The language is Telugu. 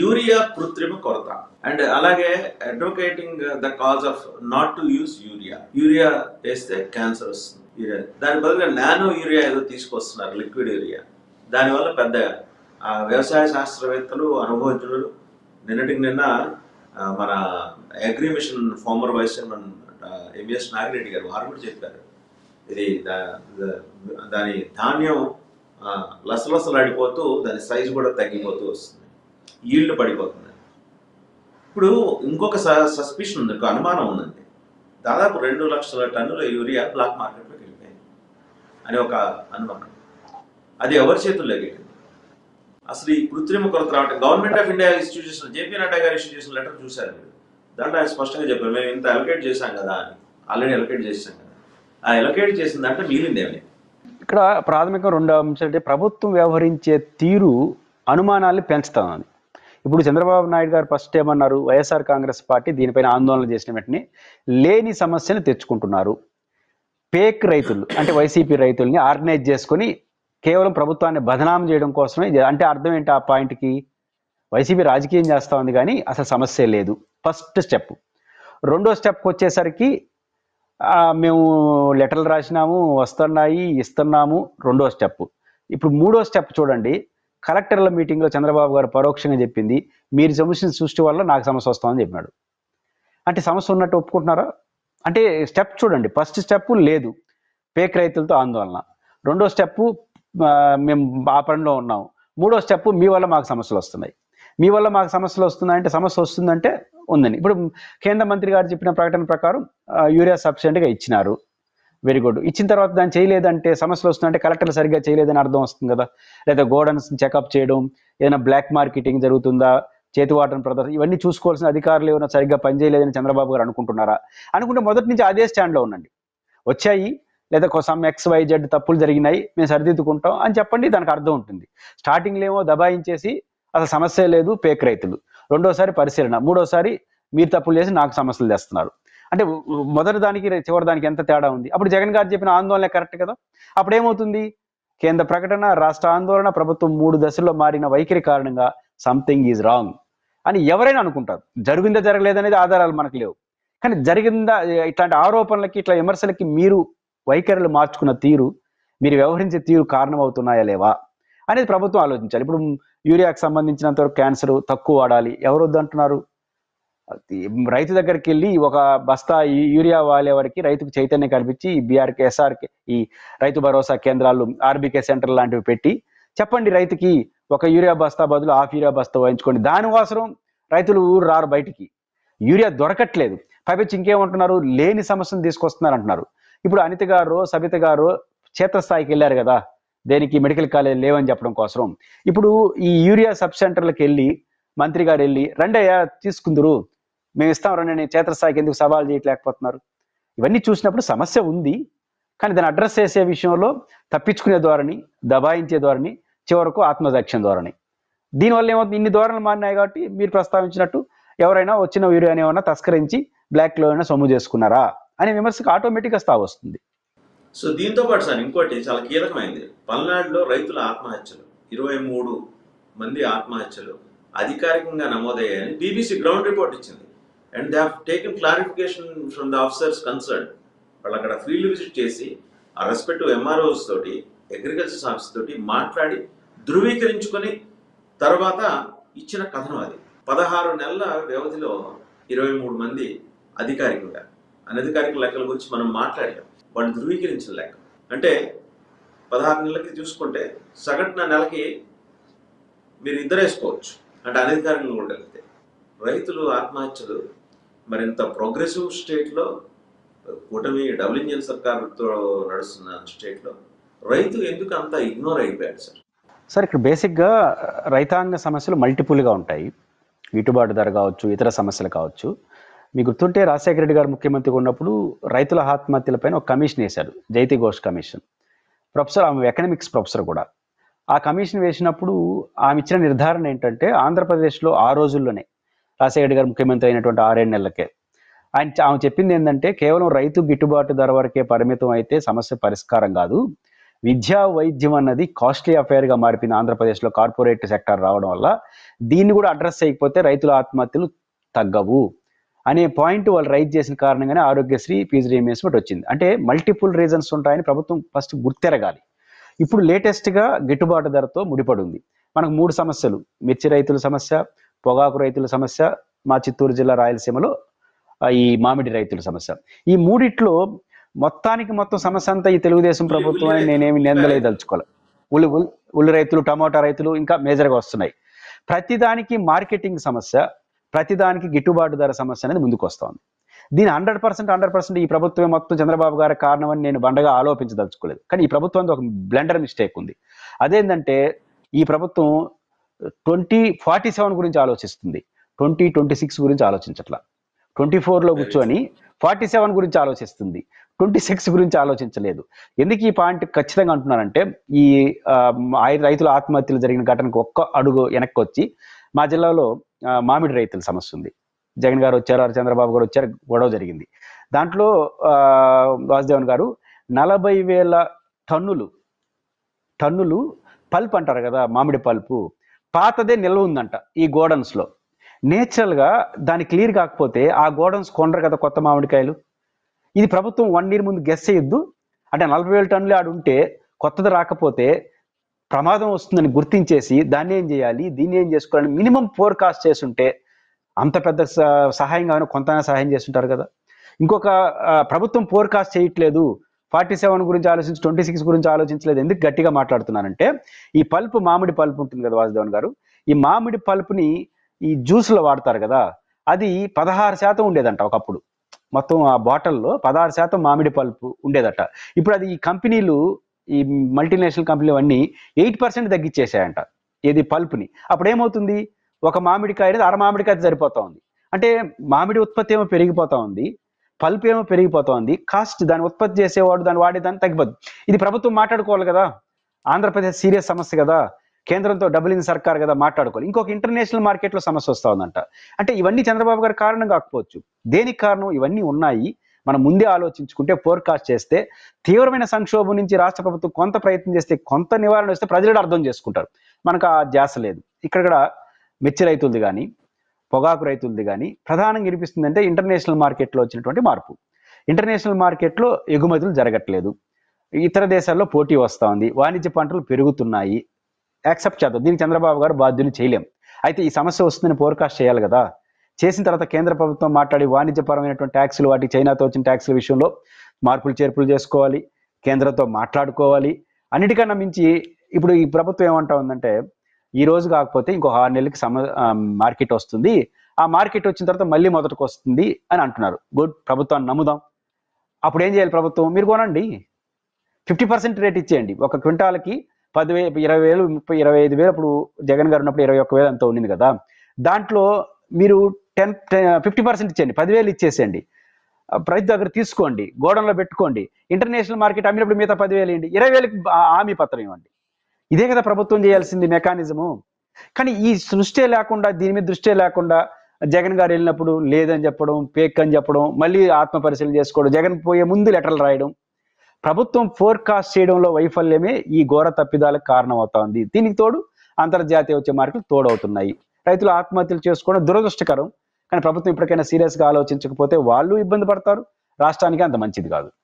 యూరియా కృత్రిమ కొరత అండ్ అలాగే advocating the cause of not to use urea వేస్తే క్యాన్సర్ వస్తుంది. దాని బదులుగా నానో యూరియా ఏదో తీసుకొస్తున్నారు, లిక్విడ్ యూరియా. దానివల్ల పెద్ద వ్యవసాయ శాస్త్రవేత్తలు, అనుభవజ్ఞులు నిన్నటికి నిన్న మన అగ్రిమిషన్ former vice chairman MS Nagireddy గారు వారు కూడా చెప్పారు, ఇది దాని ధాన్యం లసలసలాడిపోతూ దాని సైజు కూడా తగ్గిపోతూ వస్తుంది, ఈల్డ్ పడిపోతుంది. ఇప్పుడు ఇంకొక సస్పిషన్ ఉంది, ఒక అనుమానం ఉందండి. దాదాపు 2 లక్షల టన్నుల యూరియా బ్లాక్ మార్కెట్లోకి వెళ్ళిపోయింది అని ఒక అనుమానం. అది ఎవరి చేతుల్లోకి వెళ్ళింది? అసలు ఈ కృత్రిమ కొరత రావటం గవర్నమెంట్ ఆఫ్ ఇండియా ఇష్యూ చేసిన జేపీ నడ్డా గారు ఇష్యూ చేసిన లెటర్ చూశారు మీరు. దాంట్లో ఆయన స్పష్టంగా చెప్పారు, మేము ఇంత అలొకేట్ చేశాం కదా అని. ఆల్రెడీ అలొకేట్ చేశాం కదా, ఆ అలొకేట్ చేసిన దాంట్లో మిగిలిందేమని. ఇక్కడ ప్రాథమిక 2వ అంశం అంటే ప్రభుత్వం వ్యవహరించే తీరు అనుమానాల్ని పెంచుతామని. ఇప్పుడు చంద్రబాబు నాయుడు గారు ఫస్ట్ ఏమన్నారు, వైఎస్ఆర్ కాంగ్రెస్ పార్టీ దీనిపైన ఆందోళన చేసిన వెంటనే లేని సమస్యను తెచ్చుకుంటున్నారు. పేక్ రైతులు అంటే వైసీపీ రైతుల్ని ఆర్గనైజ్ చేసుకొని కేవలం ప్రభుత్వాన్ని బదనాం చేయడం కోసమే. అంటే అర్థం ఏంటి ఆ పాయింట్కి? వైసీపీ రాజకీయం చేస్తూ ఉంది కానీ అసలు సమస్య లేదు, ఫస్ట్ స్టెప్. 2వ స్టెప్కి వచ్చేసరికి మేము లెటర్లు రాసినాము, వస్తున్నాయి, ఇస్తున్నాము, 2వ స్టెప్. ఇప్పుడు 3వ స్టెప్ చూడండి. కలెక్టర్ల మీటింగ్లో చంద్రబాబు గారు పరోక్షంగా చెప్పింది, మీరు సమస్య సృష్టి వల్ల నాకు సమస్య వస్తుందని చెప్పినాడు. అంటే సమస్య ఉన్నట్టు ఒప్పుకుంటున్నారా? అంటే స్టెప్ చూడండి. ఫస్ట్ స్టెప్ లేదు, పేక్ రైతులతో ఆందోళన. 2వ స్టెప్ మేము ఆ పనిలో ఉన్నాము. 3వ స్టెప్ మీ వల్ల మాకు సమస్యలు వస్తున్నాయి. మీ వల్ల మాకు సమస్యలు వస్తున్నాయంటే సమస్య వస్తుందంటే ఉందని. ఇప్పుడు కేంద్ర మంత్రి గారు చెప్పిన ప్రకటన ప్రకారం యూరియా సబ్సిడీగా ఇచ్చినారు, వెరీ గుడ్. ఇచ్చిన తర్వాత దాన్ని చేయలేదంటే సమస్యలు వస్తుందంటే కలెక్టర్లు సరిగ్గా చేయలేదని అర్థం వస్తుంది కదా. లేదా గోడన్స్ చెకప్ చేయడం, ఏదైనా బ్లాక్ మార్కెటింగ్ జరుగుతుందా, చేతివాటం ప్రదర్శన, ఇవన్నీ చూసుకోవాల్సిన అధికారులు ఏమైనా సరిగ్గా పనిచేయలేదని చంద్రబాబు గారు అనుకుంటున్నారా? అనుకుంటే మొదటి నుంచి అదే స్టాండ్లో ఉండండి. వచ్చాయి లేదా సమ్ XYZ తప్పులు జరిగినాయి, మేము సరిదిద్దుకుంటాం అని చెప్పండి, దానికి అర్థం ఉంటుంది. స్టార్టింగ్లో ఏమో దబాయించేసి అసలు సమస్య లేదు, పేక్ రైతులు. 2వసారి పరిశీలన, 3వసారి మీరు తప్పులు చేసి నాకు సమస్యలు తెస్తున్నారు. అంటే మొదటి దానికి చివరి దానికి ఎంత తేడా ఉంది? అప్పుడు జగన్ గారు చెప్పిన ఆందోళన కరెక్ట్ కదా. అప్పుడు ఏమవుతుంది? కేంద్ర ప్రకటన, రాష్ట్ర ఆందోళన, ప్రభుత్వం 3 దశల్లో మారిన వైఖరి కారణంగా సంథింగ్ ఈజ్ రాంగ్ అని ఎవరైనా అనుకుంటారు. జరిగిందా జరగలేదనేది ఆధారాలు మనకు లేవు, కానీ జరిగిందా, ఇట్లాంటి ఆరోపణలకి ఇట్లా విమర్శలకి మీరు వైఖరులు మార్చుకున్న తీరు, మీరు వ్యవహరించే తీరు కారణం అవుతున్నాయా లేవా అనేది ప్రభుత్వం ఆలోచించాలి. ఇప్పుడు యూరియాకి సంబంధించినంత వరకు క్యాన్సర్ తక్కువ వాడాలి, ఎవరు వద్దంటున్నారు? రైతు దగ్గరికి వెళ్ళి ఒక బస్తా యూరియా వాడే వరకు రైతుకు చైతన్యం కల్పించి బీఆర్కే, ఎస్ఆర్కే, ఈ రైతు భరోసా కేంద్రాలు, RBK సెంటర్ లాంటివి పెట్టి చెప్పండి, రైతుకి ఒక యూరియా బస్తా బదులు హాఫ్ యూరియా బస్తా వాయించుకోండి. దానికోసం రైతులు ఊరు రారు బయటికి. యూరియా దొరకట్లేదు, పైపించి ఇంకేమంటున్నారు, లేని సమస్యను తీసుకొస్తున్నారు అంటున్నారు. ఇప్పుడు అనిత గారు, సబిత గారు క్షేత్రస్థాయికి వెళ్ళారు కదా, దేనికి? మెడికల్ కాలేజ్ లేవని చెప్పడం కోసం. ఇప్పుడు ఈ యూరియా సబ్ సెంటర్లకు వెళ్ళి మంత్రి గారు వెళ్ళి, రండయ్యా తీసుకుందరు, మేము ఇస్తాం రండి, క్షేత్రస్థాయికి ఎందుకు సవాల్ చేయలేకపోతున్నారు? ఇవన్నీ చూసినప్పుడు సమస్య ఉంది, కానీ దాన్ని అడ్రస్ చేసే విషయంలో తప్పించుకునే ధోరణి, దబాయించే ధోరణి, చివరకు ఆత్మదక్షిణ ధోరణి. దీనివల్ల ఏమవుతుంది? ఇన్ని ధోరణులు మారినాయి కాబట్టి మీరు ప్రస్తావించినట్టు ఎవరైనా వచ్చిన యూరియాని ఏమైనా తస్కరించి బ్లాక్లో అయినా సొమ్ము చేసుకున్నారా అనే విమర్శకు ఆటోమేటిక్గా స్థాయి వస్తుంది. సో దీంతో పాటు సార్ ఇంకోటి చాలా కీలకమైంది, పల్నాడులో రైతుల ఆత్మహత్యలు, 23 మంది ఆత్మహత్యలు అధికారికంగా నమోదయ్యాయని BBC గ్రౌండ్ రిపోర్ట్ ఇచ్చింది. And they have taken clarification from the officers concern. వాళ్ళు అక్కడ ఫీల్డ్ విజిట్ చేసి ఆ రెస్పెక్టివ్ MROs తోటి, అగ్రికల్చర్ ఆఫీస్ తోటి మాట్లాడి ధృవీకరించుకొని తర్వాత ఇచ్చిన కథనం అది. 16 నెలల వ్యవధిలో 23 మంది అధికారికంగా, అనధికారిక లెక్కల గురించి మనం మాట్లాడాం, వాళ్ళు ధృవీకరించిన లెక్క. అంటే 16 నెలలకి చూసుకుంటే సగటున నెలకి మీరు ఇద్దరేసుకోవచ్చు, అంటే అనధికారికంగా కూడా కలిగితే. రైతులు ఆత్మహత్యలు మరింత ప్రోగ్రెసివ్ స్టేట్లో, కూటమి డబుల్ ఇంజిన్ సర్కారుతో నడుస్తున్న స్టేట్లో రైతు ఎందుకు అంత ఇగ్నోర్ అయిపోయాడు సార్? సార్ ఇక్కడ బేసిక్గా రైతాంగ సమస్యలు మల్టిపుల్గా ఉంటాయి. గిట్టుబాటు ధర కావచ్చు, ఇతర సమస్యలు కావచ్చు. మీకు గుర్తుంటే రాజశేఖర రెడ్డి గారు ముఖ్యమంత్రిగా ఉన్నప్పుడు రైతుల ఆత్మహత్యలపైన ఒక కమిషన్ వేశారు, జైతి ఘోష్ కమిషన్. ప్రొఫెసర్, ఆమె ఎకనామిక్స్ ప్రొఫెసర్ కూడా. ఆ కమిషన్ వేసినప్పుడు ఆమె ఇచ్చిన నిర్ధారణ ఏంటంటే, ఆంధ్రప్రదేశ్లో ఆ రోజుల్లోనే రాజశేఖర రెడ్డి గారు ముఖ్యమంత్రి అయినటువంటి 6-7 నెలలకే ఆమె చెప్పింది ఏంటంటే, కేవలం రైతు గిట్టుబాటు ధర వరకే పరిమితం అయితే సమస్య పరిష్కారం కాదు, విద్యా వైద్యం అన్నది కాస్ట్లీ అఫైర్గా మారిపోయింది ఆంధ్రప్రదేశ్లో కార్పొరేట్ సెక్టార్ రావడం వల్ల. దీన్ని కూడా అడ్రస్ చేయకపోతే రైతుల ఆత్మహత్యలు తగ్గవు అనే పాయింట్ వాళ్ళు రైజ్ చేసిన కారణంగానే ఆరోగ్యశ్రీ ఫీజు రీయింబర్స్మెంట్ వచ్చింది. అంటే మల్టిపుల్ రీజన్స్ ఉంటాయని ప్రభుత్వం ఫస్ట్ గుర్తెరగాలి. ఇప్పుడు లేటెస్ట్గా గిట్టుబాటు ధరతో ముడిపడి ఉంది. మనకు 3 సమస్యలు: మిర్చి రైతుల సమస్య, పొగాకు రైతుల సమస్య, మా చిత్తూరు జిల్లా రాయలసీమలో ఈ మామిడి రైతుల సమస్య. ఈ మూడిట్లో మొత్తం సమస్య అంతా ఈ తెలుగుదేశం ప్రభుత్వం అని నేనేమి నిందలేదలుచుకోవాలి. ఉల్లి రైతులు, టమాటా రైతులు ఇంకా మేజర్గా వస్తున్నాయి. ప్రతిదానికి మార్కెటింగ్ సమస్య, ప్రతిదానికి గిట్టుబాటు ధర సమస్య అనేది ముందుకు వస్తుంది. దీని 100% ఈ ప్రభుత్వమే మొత్తం చంద్రబాబు గారి కారణమని నేను బండగా ఆలోపించదలుచుకోలేదు. కానీ ఈ ప్రభుత్వానికి ఒక బ్లెండర్ మిస్టేక్ ఉంది. అదేంటంటే ఈ ప్రభుత్వం 2047 గురించి ఆలోచిస్తుంది, 2026 గురించి ఆలోచించట్లా. 24లో కూర్చొని 47 గురించి ఆలోచిస్తుంది, 26 గురించి ఆలోచించలేదు. ఎందుకు ఈ పాయింట్ ఖచ్చితంగా అంటున్నానంటే, ఈ రైతుల ఆత్మహత్యలు జరిగిన ఘటనకు ఒక్క అడుగు వెనక్కి వచ్చి మా జిల్లాలో మామిడి రైతుల సమస్య ఉంది. జగన్ గారు వచ్చారు, చంద్రబాబు గారు వచ్చారు, గొడవ జరిగింది. దాంట్లో వాసుదేవన్ గారు 40,000 టన్నులు పల్ప్ అంటారు కదా, మామిడి పల్పు పాతదే నిల్వ ఉందంట ఈ గోడౌన్స్లో. నేచురల్గా దాన్ని క్లియర్ కాకపోతే ఆ గోడౌన్స్ కొనరు కదా కొత్త మామిడికాయలు. ఇది ప్రభుత్వం 1 year ముందు గెస్ చేయొద్దు. అంటే 40,000 టన్నులు ఆడుంటే కొత్తది రాకపోతే ప్రమాదం వస్తుందని గుర్తించేసి దాన్ని ఏం చేయాలి, దీన్ని ఏం చేసుకోవాలని మినిమం ఫోర్కాస్ట్ చేస్తుంటే అంత పెద్ద సహాయం కావాలి, కొంత సహాయం చేస్తుంటారు కదా. ఇంకొక ప్రభుత్వం ఫోర్కాస్ట్ చేయట్లేదు, 47 గురించి ఆలోచించి 26 గురించి ఆలోచించలేదు. ఎందుకు గట్టిగా మాట్లాడుతున్నానంటే, ఈ పల్పు, మామిడి పల్పు ఉంటుంది కదా వాసుదేవన్ గారు, ఈ మామిడి పల్పుని ఈ జ్యూస్లో వాడతారు కదా, అది 16% ఉండేదంట ఒకప్పుడు. మొత్తం ఆ బాటిల్లో 16% మామిడి పల్పు ఉండేదట. ఇప్పుడు అది ఈ కంపెనీలు, ఈ మల్టీనేషనల్ కంపెనీలు అన్నీ 8% తగ్గించేసాయంట ఏది పల్పుని. అప్పుడు ఏమవుతుంది, ఒక మామిడికాయ అనేది 1/2 మామిడికాయ సరిపోతా ఉంది. అంటే మామిడి ఉత్పత్తి ఏమో పెరిగిపోతా ఉంది, పల్ప్ ఏమో పెరిగిపోతుంది, కాస్ట్ దాన్ని ఉత్పత్తి చేసేవాడు దాన్ని వాడేదాన్ని తగ్గిపోతుంది. ఇది ప్రభుత్వం మాట్లాడుకోవాలి కదా, ఆంధ్రప్రదేశ్ సీరియస్ సమస్య కదా, కేంద్రంతో డబ్బులింది సర్కార్ కదా, మాట్లాడుకోవాలి. ఇంకొక ఇంటర్నేషనల్ మార్కెట్లో సమస్య వస్తూ ఉందంట. అంటే ఇవన్నీ చంద్రబాబు గారి కారణం కాకపోవచ్చు. దేనికి కారణం? ఇవన్నీ ఉన్నాయి. మనం ముందే ఆలోచించుకుంటే, ఫోర్కాస్ట్ చేస్తే, తీవ్రమైన సంక్షోభం నుంచి రాష్ట్ర ప్రభుత్వం కొంత ప్రయత్నం చేస్తే, కొంత నివారణ వస్తే ప్రజలు అర్థం చేసుకుంటారు. మనకు ఆ ధ్యాస లేదు. ఇక్కడ మిర్చి రైతులది కానీ, పొగాకు రైతులది కానీ ప్రధానంగా వినిపిస్తుందంటే ఇంటర్నేషనల్ మార్కెట్లో వచ్చినటువంటి మార్పు. ఇంటర్నేషనల్ మార్కెట్లో ఎగుమతులు జరగట్లేదు, ఇతర దేశాల్లో పోటీ వస్తూ ఉంది, వాణిజ్య పంటలు పెరుగుతున్నాయి. యాక్సెప్ట్ చేద్దాం, దీనికి చంద్రబాబు గారు బాధ్యులు చేయలేం. అయితే ఈ సమస్య వస్తుందని ఫోర్కాస్ట్ చేయాలి కదా. చేసిన తర్వాత కేంద్ర ప్రభుత్వం మాట్లాడి వాణిజ్యపరమైనటువంటి ట్యాక్సులు, వాటికి చైనాతో వచ్చిన ట్యాక్సుల విషయంలో మార్పులు చేర్పులు చేసుకోవాలి, కేంద్రంతో మాట్లాడుకోవాలి. అన్నిటికన్నా మించి ఇప్పుడు ఈ ప్రభుత్వం ఏమంటా ఉందంటే, ఈ రోజు కాకపోతే ఇంకో 6 నెలలకి మార్కెట్ వస్తుంది, ఆ మార్కెట్ వచ్చిన తర్వాత మళ్ళీ మొదటికి వస్తుంది అని అంటున్నారు. గుడ్, ప్రభుత్వాన్ని నమ్ముదాం. అప్పుడు ఏం చేయాలి ప్రభుత్వం? మీరు కొనండి, 50% రేట్ ఇచ్చేయండి. ఒక క్వింటాల్కి 10,000, 20,000, 30,000, 25,000 అప్పుడు జగన్ గారు ఉన్నప్పుడు 21,000 అంత ఉండింది కదా. దాంట్లో మీరు 50% ఇచ్చేయండి, 10,000 ఇచ్చేసేయండి, రైతు దగ్గర తీసుకోండి, గోడంలో పెట్టుకోండి. ఇంటర్నేషనల్ మార్కెట్ అమ్మినప్పుడు మిగతా 10,000 ఇవ్వండి, 20,000కి హామీ పత్రం ఇవ్వండి. ఇదే కదా ప్రభుత్వం చేయాల్సింది మెకానిజము. కానీ ఈ సృష్టి లేకుండా, దీని మీద దృష్టి లేకుండా జగన్ గారు వెళ్ళినప్పుడు లేదని చెప్పడం, పేక్ అని చెప్పడం, మళ్ళీ ఆత్మ పరిశీలన చేసుకోవడం, జగన్ పోయే ముందు లెటర్లు రాయడం, ప్రభుత్వం ఫోర్కాస్ట్ చేయడంలో వైఫల్యమే ఈ ఘోర తప్పిదాలకు కారణం అవుతోంది. దీనికి తోడు అంతర్జాతీయ వచ్చే మార్కులు తోడవుతున్నాయి. రైతులు ఆత్మహత్యలు చేసుకోవడం దురదృష్టకరం. కానీ ప్రభుత్వం ఇప్పటికైనా సీరియస్గా ఆలోచించకపోతే వాళ్ళు ఇబ్బంది పడతారు, రాష్ట్రానికి అంత మంచిది కాదు.